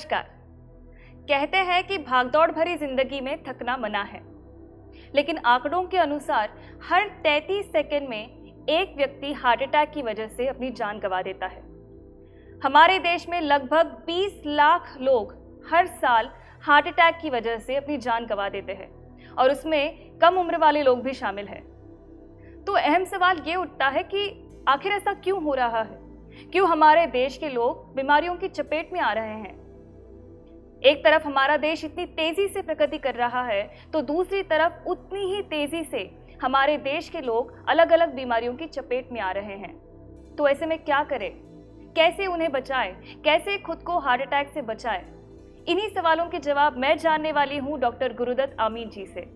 नमस्कार। कहते हैं कि भागदौड़ भरी जिंदगी में थकना मना है, लेकिन आंकड़ों के अनुसार हर 33 सेकंड में एक व्यक्ति हार्ट अटैक की वजह से अपनी जान गंवा देता है। हमारे देश में लगभग 20 लाख लोग हर साल हार्ट अटैक की वजह से अपनी जान गंवा देते हैं और उसमें कम उम्र वाले लोग भी शामिल हैं। तो अहम सवाल ये उठता है कि आखिर ऐसा क्यों हो रहा है? क्यों हमारे देश के लोग बीमारियों की चपेट में आ रहे हैं? एक तरफ हमारा देश इतनी तेजी से प्रगति कर रहा है तो दूसरी तरफ उतनी ही तेजी से हमारे देश के लोग अलग अलग बीमारियों की चपेट में आ रहे हैं। तो ऐसे में क्या करें? कैसे उन्हें बचाएं? कैसे खुद को हार्ट अटैक से बचाएं? इन्हीं सवालों के जवाब मैं जानने वाली हूं डॉक्टर गुरुदत्त आमीन जी से।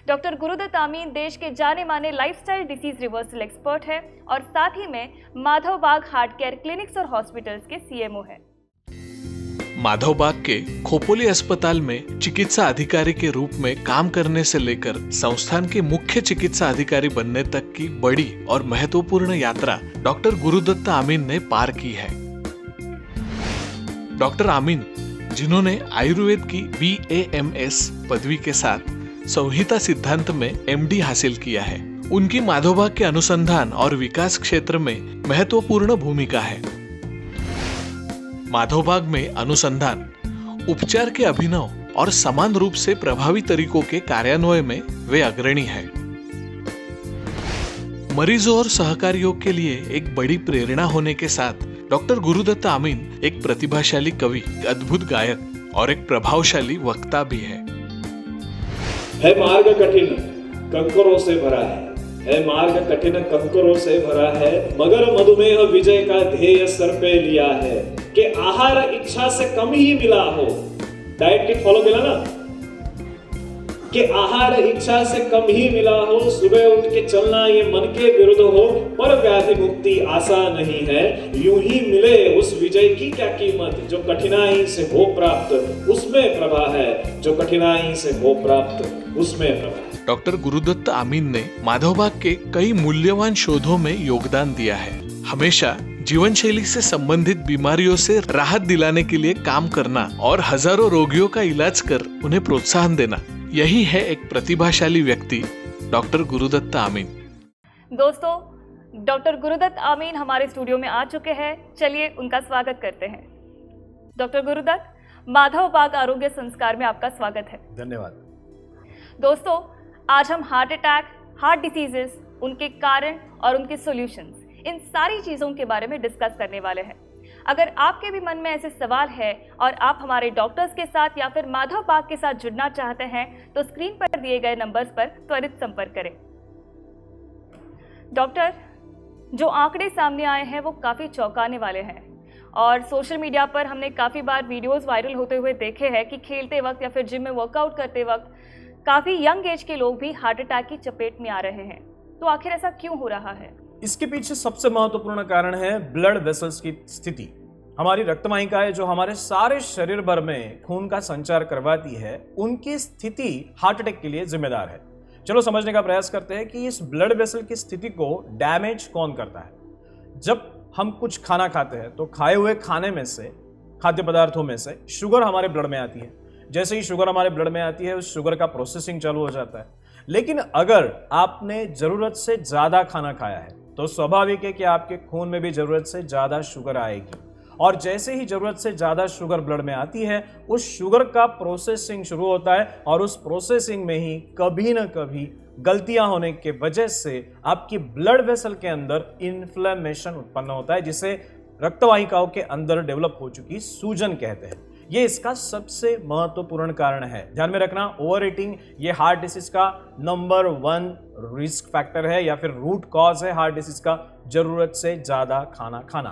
डॉक्टर गुरुदत्त आमीन देश के जाने माने लाइफस्टाइल डिसीज रिवर्सल एक्सपर्ट है और साथ ही में माधव बाग हार्ट केयर क्लिनिक्स और हॉस्पिटल्स के सीएमओ है। माधव बाग के खोपोली अस्पताल में चिकित्सा अधिकारी के रूप में काम करने से लेकर संस्थान के मुख्य चिकित्सा अधिकारी बनने तक की बड़ी और महत्वपूर्ण यात्रा डॉक्टर गुरुदत्त आमीन ने पार की है। डॉक्टर आमीन, जिन्होंने आयुर्वेद की BAMS पदवी के साथ संहिता सिद्धांत में MD हासिल किया है, उनकी माधव बाग के अनुसंधान और विकास क्षेत्र में महत्वपूर्ण भूमिका है। माधव बाग में अनुसंधान, उपचार के अभिनव और समान रूप से प्रभावी तरीकों के कार्यान्वयन में वे अग्रणी हैं। मरीजों और सहकारियों के लिए एक बड़ी प्रेरणा होने के साथ डॉक्टर गुरुदत्त आमीन एक प्रतिभाशाली कवि, अद्भुत गायक और एक प्रभावशाली वक्ता भी है। मार्ग कठिन कंकरों से भरा है मार्ग कठिन कंकरों से भरा है, मगर मधुमेह विजय का ध्येय सर पे लिया है कि आहार इच्छा से कम ही मिला हो। डाइट किट फॉलो केला ना कि आहार इच्छा से कम ही मिला हो, सुबह उठ के चलना ये मन के विरुद्ध हो, पर व्याधि मुक्ति आसान नहीं है, यूं ही मिले उस विजय की क्या कीमत, जो कठिनाई से हो प्राप्त उसमें प्रभा है, जो कठिनाई से हो प्राप्त उसमें प्रभा है। डॉक्टर गुरुदत्त आमीन ने माधव बाग के कई मूल्यवान शोधों में योगदान दिया है। हमेशा जीवन शैली से संबंधित बीमारियों से राहत दिलाने के लिए काम करना और हजारों रोगियों का इलाज कर उन्हें प्रोत्साहन देना, यही है एक प्रतिभाशाली व्यक्ति डॉक्टर गुरुदत्त आमीन। दोस्तों, डॉक्टर गुरुदत्त आमीन हमारे स्टूडियो में आ चुके हैं। चलिए उनका स्वागत करते हैं। डॉक्टर गुरुदत्त, माधव बाग आरोग्य संस्कार में आपका स्वागत है। धन्यवाद। दोस्तों, आज हम हार्ट अटैक, हार्ट डिसीजेस, उनके कारण और उनके सॉल्यूशंस, इन सारी चीज़ों के बारे में डिस्कस करने वाले हैं। अगर आपके भी मन में ऐसे सवाल है और आप हमारे डॉक्टर्स के साथ या फिर माधव बाग के साथ जुड़ना चाहते हैं तो स्क्रीन पर दिए गए नंबर्स पर त्वरित संपर्क करें। डॉक्टर, जो आंकड़े सामने आए हैं वो काफ़ी चौंकाने वाले हैं और सोशल मीडिया पर हमने काफ़ी बार वीडियोस वायरल होते हुए देखे हैं कि खेलते वक्त या फिर जिम में वर्कआउट करते वक्त काफ़ी यंग एज के लोग भी हार्ट अटैक की चपेट में आ रहे हैं। तो आखिर ऐसा क्यों हो रहा है? इसके पीछे सबसे महत्वपूर्ण कारण है ब्लड वेसल्स की स्थिति। हमारी रक्तवाहिकाएं जो हमारे सारे शरीर भर में खून का संचार करवाती है, उनकी स्थिति हार्ट अटैक के लिए जिम्मेदार है। चलो समझने का प्रयास करते हैं कि इस ब्लड वेसल की स्थिति को डैमेज कौन करता है। जब हम कुछ खाना खाते हैं तो खाए हुए खाने में से, खाद्य पदार्थों में से शुगर हमारे ब्लड में आती है। जैसे ही शुगर हमारे ब्लड में आती है, उस शुगर का प्रोसेसिंग चालू हो जाता है। लेकिन अगर आपने जरूरत से ज्यादा खाना खाया है तो स्वाभाविक है कि आपके खून में भी जरूरत से ज्यादा शुगर आएगी, और जैसे ही जरूरत से ज्यादा शुगर ब्लड में आती है, उस शुगर का प्रोसेसिंग शुरू होता है और उस प्रोसेसिंग में ही कभी ना कभी गलतियां होने के वजह से आपकी ब्लड वेसल के अंदर इन्फ्लेमेशन उत्पन्न होता है, जिसे रक्तवाहिकाओं के अंदर डेवलप हो चुकी सूजन कहते हैं। ये इसका सबसे महत्वपूर्ण कारण है। ध्यान में रखना, ओवर ईटिंग ये हार्ट डिसीज का नंबर 1 रिस्क फैक्टर है या फिर रूट कॉज है हार्ट डिसीज का, जरूरत से ज्यादा खाना खाना।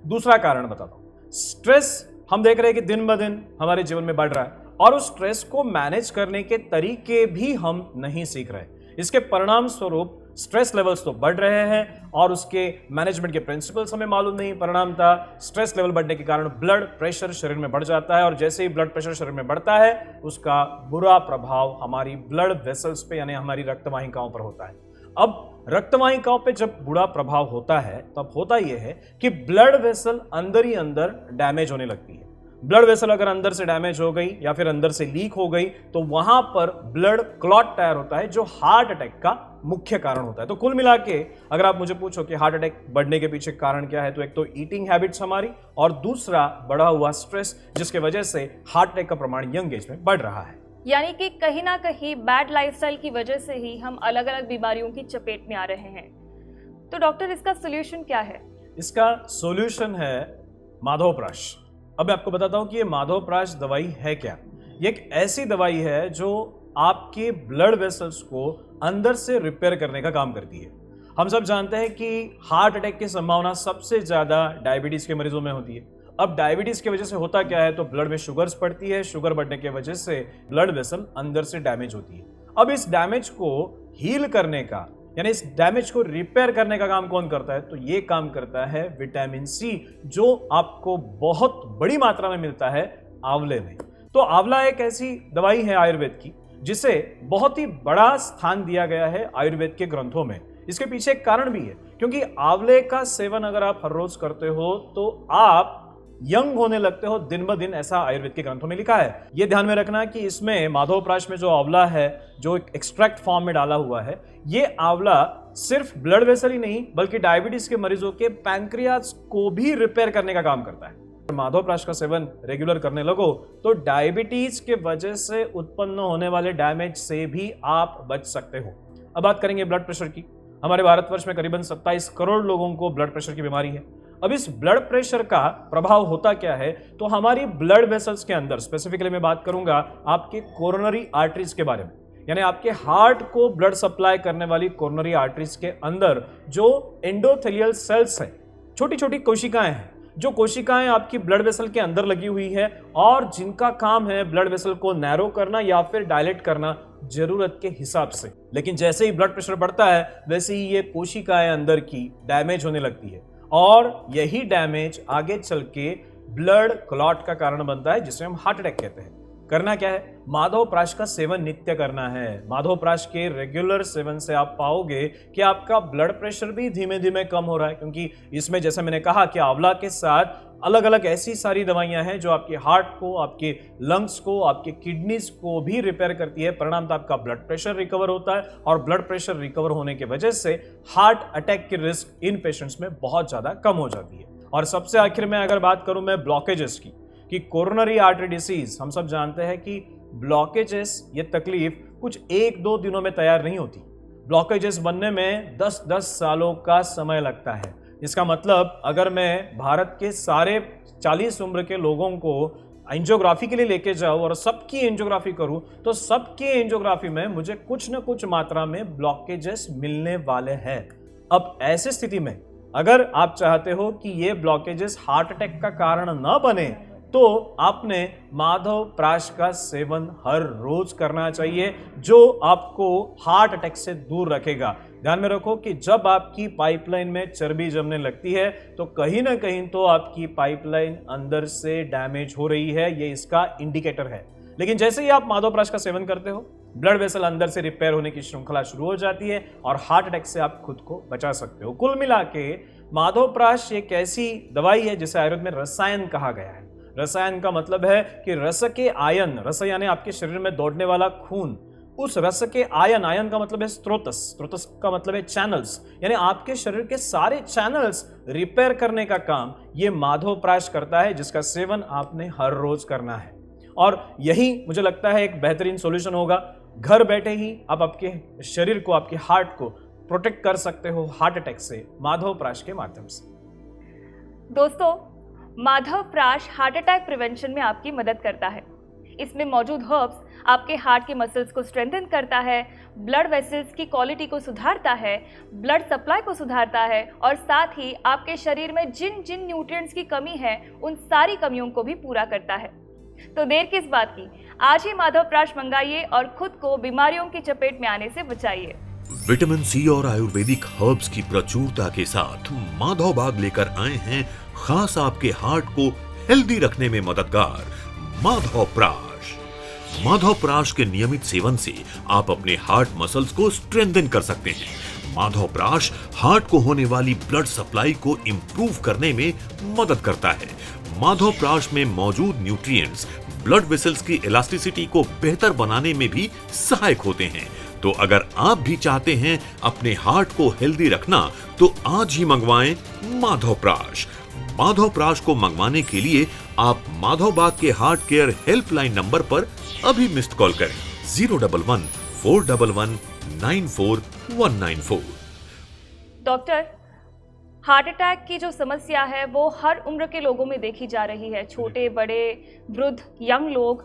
दूसरा कारण बताता हूं, स्ट्रेस। हम देख रहे हैं कि दिन ब दिन हमारे जीवन में बढ़ रहा है और उस स्ट्रेस को मैनेज करने के तरीके भी हम नहीं सीख रहे। इसके परिणाम स्वरूप स्ट्रेस लेवल्स तो बढ़ रहे हैं और उसके मैनेजमेंट के प्रिंसिपल्स हमें मालूम नहीं। परिणामतः स्ट्रेस लेवल बढ़ने के कारण ब्लड प्रेशर शरीर में बढ़ जाता है और जैसे ही ब्लड प्रेशर शरीर में बढ़ता है, उसका बुरा प्रभाव हमारी ब्लड वेसल्स पे यानी हमारी रक्तवाहिकाओं पर होता है। अब रक्तवाहिकाओं पे जब बुरा प्रभाव होता है तब होता यह है कि ब्लड वेसल अंदर ही अंदर डैमेज होने लगती है। ब्लड वेसल अगर अंदर से डैमेज हो गई या फिर अंदर से लीक हो गई तो वहां पर ब्लड क्लॉट तैयार होता है, जो हार्ट अटैक का मुख्य कारण होता है। तो कुल मिला के अगर आप मुझे पूछो कि हार्ट अटैक बढ़ने के पीछे कारण क्या है, तो एक तो ईटिंग हैबिट्स हमारी, और दूसरा बढ़ा हुआ स्ट्रेस, जिसके वजह से हार्ट अटैक का प्रमाण यंग एज में बढ़ रहा है। यानी कि कहीं ना कहीं बैड लाइफस्टाइल की वजह से ही हम अलग अलग बीमारियों की चपेट में आ रहे हैं। तो डॉक्टर, इसका सोल्यूशन क्या है? इसका सॉल्यूशन है माधवप्राश। अब मैं आपको बताता हूं कि ये माधवप्राश दवाई है क्या। ये एक ऐसी दवाई है जो आपके ब्लड वेसल्स को अंदर से रिपेयर करने का काम करती है। हम सब जानते हैं कि हार्ट अटैक की संभावना सबसे ज्यादा डायबिटीज के मरीजों में होती है। अब डायबिटीज की वजह से होता क्या है, तो ब्लड में शुगर्स बढ़ती है, शुगर बढ़ने की वजह से ब्लड वेसल अंदर से डैमेज होती है। अब इस डैमेज को हील करने का, यानी इस डैमेज को रिपेयर करने का काम कौन करता है, तो ये काम करता है विटामिन सी, जो आपको बहुत बड़ी मात्रा में मिलता है आंवले में। तो आंवला एक ऐसी दवाई है आयुर्वेद की जिसे बहुत ही बड़ा स्थान दिया गया है आयुर्वेद के ग्रंथों में। इसके पीछे एक कारण भी है, क्योंकि आंवले का सेवन अगर आप हर रोज करते हो तो आप यंग होने लगते हो दिन ब दिन, ऐसा आयुर्वेद के ग्रंथों में लिखा है। यह ध्यान में रखना कि इसमें माधवप्राश में जो आंवला है, जो एक एक्सट्रैक्ट फॉर्म में डाला हुआ है, ये आंवला सिर्फ ब्लड वेसल ही नहीं बल्कि डायबिटीज के मरीजों के पैंक्रियाज को भी रिपेयर करने का काम करता है। माधवप्राश का सेवन रेगुलर करने लगो तो डायबिटीज के वजह से उत्पन्न होने वाले डैमेज से भी आप बच सकते हो। अब बात करेंगे ब्लड प्रेशर की। हमारे भारतवर्ष में करीबन 27 करोड़ लोगों को ब्लड प्रेशर की बीमारी है। अब इस ब्लड प्रेशर का प्रभाव होता क्या है, तो हमारी ब्लड वेसल्स के अंदर, स्पेसिफिकली मैं बात करूंगा आपके कोरोनरी आर्टरीज के बारे में, यानी आपके हार्ट को ब्लड सप्लाई करने वाली कोरोनरी आर्टरीज के अंदर जो एंडोथेलियल सेल्स हैं, छोटी छोटी कोशिकाएं हैं, जो कोशिकाएं आपकी ब्लड वेसल के अंदर लगी हुई है और जिनका काम है ब्लड वेसल को नैरो करना या फिर डायलेट करना जरूरत के हिसाब से। लेकिन जैसे ही ब्लड प्रेशर बढ़ता है वैसे ही ये कोशिकाएं अंदर की डैमेज होने लगती है और यही डैमेज आगे चल के ब्लड क्लॉट का कारण बनता है, जिसे हम हार्ट अटैक कहते हैं। करना क्या है, माधवप्राश का सेवन नित्य करना है। माधवप्राश के रेगुलर सेवन से आप पाओगे कि आपका ब्लड प्रेशर भी धीमे धीमे कम हो रहा है, क्योंकि इसमें जैसे मैंने कहा कि आंवला के साथ अलग अलग ऐसी सारी दवाइयां हैं जो आपके हार्ट को, आपके लंग्स को, आपके किडनीज को भी रिपेयर करती है। परिणामतः आपका ब्लड प्रेशर रिकवर होता है और ब्लड प्रेशर रिकवर होने की वजह से हार्ट अटैक की रिस्क इन पेशेंट्स में बहुत ज्यादा कम हो जाती है। और सबसे आखिर में अगर बात करूं मैं ब्लॉकेजेस की, कि कोरोनरी आर्टरी डिसीज, हम सब जानते हैं कि ब्लॉकेजेस, ये तकलीफ कुछ 1-2 दिनों में तैयार नहीं होती। ब्लॉकेजेस बनने में 10-10 सालों का समय लगता है। इसका मतलब अगर मैं भारत के सारे 40 उम्र के लोगों को एंजियोग्राफी के लिए लेके जाऊं और सबकी एंजियोग्राफी करूं तो सबकी एंजियोग्राफी में मुझे कुछ न कुछ मात्रा में ब्लॉकेजेस मिलने वाले हैं। अब ऐसी स्थिति में अगर आप चाहते हो कि ये ब्लॉकेजेस हार्ट अटैक का कारण न बने तो आपने माधवप्राश का सेवन हर रोज करना चाहिए, जो आपको हार्ट अटैक से दूर रखेगा। ध्यान में रखो कि जब आपकी पाइपलाइन में चर्बी जमने लगती है तो कहीं ना कहीं तो आपकी पाइपलाइन अंदर से डैमेज हो रही है, ये इसका इंडिकेटर है। लेकिन जैसे ही आप माधवप्राश का सेवन करते हो, ब्लड वेसल अंदर से रिपेयर होने की श्रृंखला शुरू हो जाती है और हार्ट अटैक से आप खुद को बचा सकते हो। कुल मिला के माधवप्राश एक ऐसी दवाई है जिसे आयुर्वेद में रसायन कहा गया है। रसायन का मतलब है कि रस के आयन, रस यानी आपके शरीर में दौड़ने वाला खून, उस रस के आयन, आयन का मतलब है स्त्रोतस, स्त्रोतस का मतलब है चैनल्स, यानी आपके शरीर के सारे चैनल्स रिपेयर करने का काम ये माधवप्राश करता है, जिसका सेवन आपने हर रोज करना है। और यही मुझे लगता है एक बेहतरीन सॉल्यूशन होगा। घर बैठे ही आप आपके शरीर को, आपके हार्ट को प्रोटेक्ट कर सकते हो हार्ट अटैक से माधवप्राश के माध्यम से। दोस्तों, माधवप्राश हार्ट अटैक प्रिवेंशन में आपकी मदद करता है। इसमें मौजूद हर्ब्स आपके हार्ट के मसल्स को स्ट्रेंथन करता है, ब्लड वेसल्स की क्वालिटी को सुधारता है, ब्लड सप्लाई को सुधारता है और साथ ही आपके शरीर में जिन जिन न्यूट्रिएंट्स की कमी है उन सारी कमियों को भी पूरा करता है। तो देर किस बात की, आज ही माधवप्राश मंगाइए और खुद को बीमारियों की चपेट में आने से बचाइए। विटामिन सी और आयुर्वेदिक हर्ब्स की प्रचुरता के साथ माधवबाग लेकर आए हैं खास आपके हार्ट को हेल्दी रखने में मददगार माधवप्राश। माधवप्राश के नियमित सेवन से आप अपने हार्ट मसल्स को स्ट्रेंथन कर सकते हैं। माधव प्राश हार्ट को होने वाली ब्लड सप्लाई को इंप्रूव करने में मदद करता है। माधव प्राश में मौजूद न्यूट्रिएंट्स ब्लड वेसल्स की इलास्टिसिटी को बेहतर बनाने में भी सहायक होते हैं। तो अगर आप भी चाहते हैं अपने हार्ट को हेल्दी रखना तो आज ही मंगवाएं माधव प्राश। माधव प्राश को मंगवाने के लिए आप माधव बाग के हार्ट केयर हेल्पलाइन नंबर पर अभी मिस्ड कॉल करें 011-411-94194। डॉक्टर, हार्ट अटैक की जो समस्या है वो हर उम्र के लोगों में देखी जा रही है, छोटे बड़े वृद्ध यंग लोग।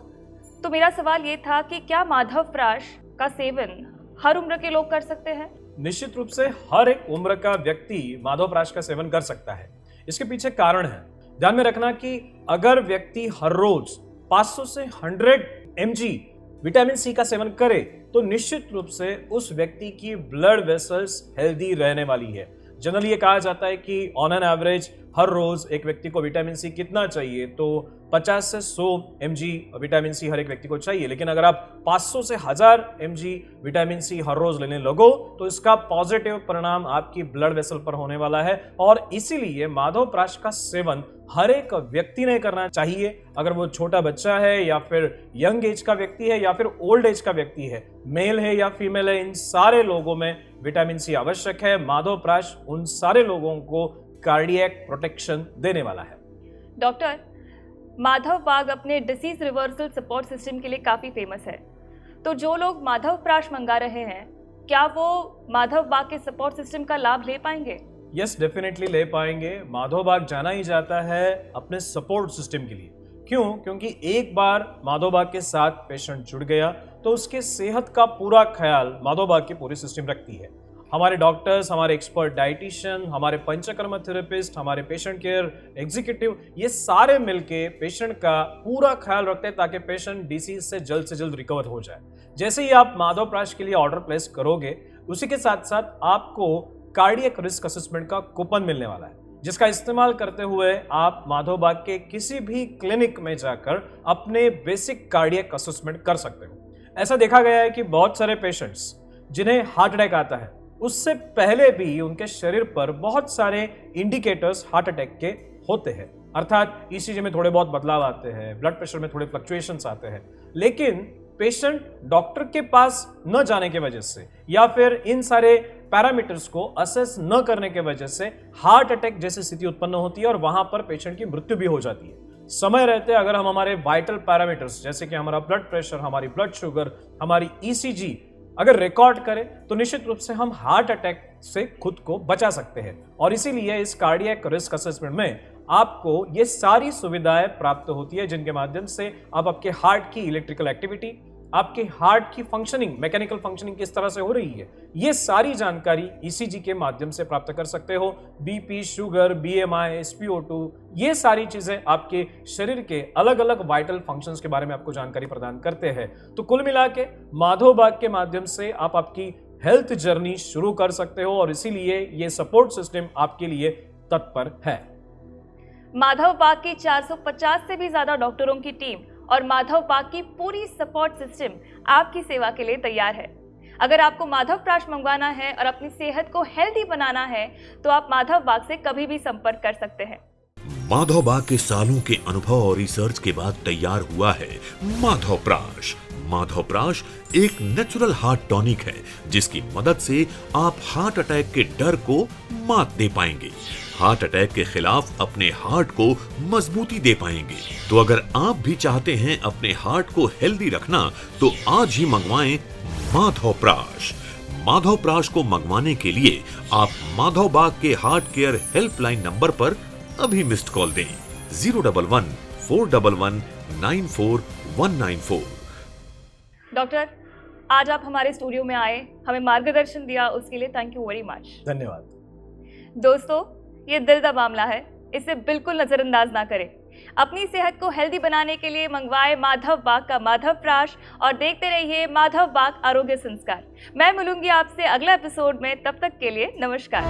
तो मेरा सवाल ये था कि क्या माधव प्राश का सेवन हर उम्र के लोग कर सकते हैं? निश्चित रूप से हर एक उम्र का व्यक्ति माधव प्राश का सेवन कर सकता है। इसके पीछे कारण है। ध्यान में रखना कि अगर व्यक्ति हर रोज 500 से 100 mg विटामिन सी का सेवन करे तो निश्चित रूप से उस व्यक्ति की ब्लड वेसल्स हेल्दी रहने वाली है। जनरली ये कहा जाता है कि ऑन एन एवरेज हर रोज एक व्यक्ति को विटामिन सी कितना चाहिए, तो 50 से 100 mg विटामिन सी हर एक व्यक्ति को चाहिए। लेकिन अगर आप 500 से 1000 mg विटामिन सी हर रोज लेने लगो तो इसका पॉजिटिव परिणाम आपकी ब्लड वेसल पर होने वाला है। और इसीलिए माधव प्राश का सेवन हर एक व्यक्ति ने करना चाहिए, अगर वो छोटा बच्चा है या फिर यंग एज का व्यक्ति है या फिर ओल्ड एज का व्यक्ति है, मेल है या फीमेल है, इन सारे लोगों में विटामिन सी आवश्यक है। माधव प्राश उन सारे लोगों को कार्डियक प्रोटेक्शन देने वाला है। डॉक्टर, माधव बाग अपने डिसीज रिवर्सल सपोर्ट सिस्टम के लिए काफ़ी फेमस है। तो जो लोग माधव प्राश मंगा रहे हैं, क्या वो माधव बाग के सपोर्ट सिस्टम का लाभ ले पाएंगे? यस, डेफिनेटली ले पाएंगे। माधव बाग जाना ही जाता है अपने सपोर्ट सिस्टम के लिए। क्यों? क्योंकि एक बार माधव बाग के साथ पेशेंट जुड़ गया तो उसके सेहत का पूरा ख्याल माधव बाग की पूरी सिस्टम रखती है। हमारे डॉक्टर्स, हमारे एक्सपर्ट डाइटिशियन, हमारे पंचकर्मा थेरेपिस्ट, हमारे पेशेंट केयर एग्जीक्यूटिव, ये सारे मिलके पेशेंट का पूरा ख्याल रखते हैं ताकि पेशेंट डिसीज से जल्द रिकवर हो जाए। जैसे ही आप माधव प्राश के लिए ऑर्डर प्लेस करोगे, उसी के साथ साथ आपको कार्डियक रिस्क असेसमेंट का कूपन मिलने वाला है, जिसका इस्तेमाल करते हुए आप माधव बाग के किसी भी क्लिनिक में जाकर अपने बेसिक कार्डियक असेसमेंट कर सकते हो। ऐसा देखा गया है कि बहुत सारे पेशेंट्स जिन्हें हार्ट अटैक आता है, उससे पहले भी उनके शरीर पर बहुत सारे इंडिकेटर्स हार्ट अटैक के होते हैं। अर्थात ईसीजी में थोड़े बहुत बदलाव आते हैं, ब्लड प्रेशर में थोड़े फ्लक्चुएशंस आते हैं, लेकिन पेशेंट डॉक्टर के पास न जाने की वजह से या फिर इन सारे पैरामीटर्स को असेस न करने की वजह से हार्ट अटैक जैसी स्थिति उत्पन्न होती है और वहां पर पेशेंट की मृत्यु भी हो जाती है। समय रहते अगर हम हमारे वाइटल पैरामीटर्स जैसे कि हमारा ब्लड प्रेशर, हमारी ब्लड शुगर, हमारी ईसीजी अगर रिकॉर्ड करें तो निश्चित रूप से हम हार्ट अटैक से खुद को बचा सकते हैं। और इसीलिए इस कार्डियक रिस्क असेसमेंट में आपको ये सारी सुविधाएं प्राप्त होती है, जिनके माध्यम से आप आपके हार्ट की इलेक्ट्रिकल एक्टिविटी, आपके हार्ट की फंक्शनिंग, मैकेनिकल फंक्शनिंग किस तरह से हो रही है, ये सारी जानकारी ईसीजी के माध्यम से प्राप्त कर सकते हो। बीपी, शुगर, बीएमआई, SpO2, ये सारी चीजें आपके शरीर के अलग अलग वाइटल फंक्शंस के बारे में आपको जानकारी प्रदान करते हैं। तो कुल मिला के माधव बाग के माध्यम से आप आपकी हेल्थ जर्नी शुरू कर सकते हो और इसीलिए ये सपोर्ट सिस्टम आपके लिए तत्पर है। माधव बाग की 450 से भी ज्यादा डॉक्टरों की टीम और माधव बाग की पूरी सपोर्ट सिस्टम आपकी सेवा के लिए तैयार है। अगर आपको माधव प्राश मंगवाना है और अपनी सेहत को हेल्दी बनाना है तो आप माधव बाग से कभी भी संपर्क कर सकते हैं। माधव बाग के सालों के अनुभव और रिसर्च के बाद तैयार हुआ है माधव प्राश। माधव प्राश एक नेचुरल हार्ट टॉनिक है जिसकी मदद से आप हार्ट अटैक के डर को मात दे पाएंगे, हार्ट अटैक के खिलाफ अपने हार्ट को मजबूती दे पाएंगे। तो अगर आप भी चाहते हैं अपने हार्ट को हेल्दी रखना तो आज ही मंगवाएं माधव प्राश। माधव प्राश को मंगवाने के लिए आप माधव बाग के हार्ट केयर हेल्पलाइन नंबर पर अभी मिस्ड कॉल दें 011-411-94194। डॉक्टर, आज आप हमारे स्टूडियो में आए, हमें मार्गदर्शन दिया, उसके लिए थैंक यू वेरी मच। धन्यवाद। दोस्तों, ये दिल का मामला है, इसे बिल्कुल नजरअंदाज ना करें। अपनी सेहत को हेल्दी बनाने के लिए मंगवाए माधव बाग का माधव प्राश और देखते रहिए माधव बाग आरोग्य संस्कार। मैं मिलूंगी आपसे अगला एपिसोड में, तब तक के लिए नमस्कार।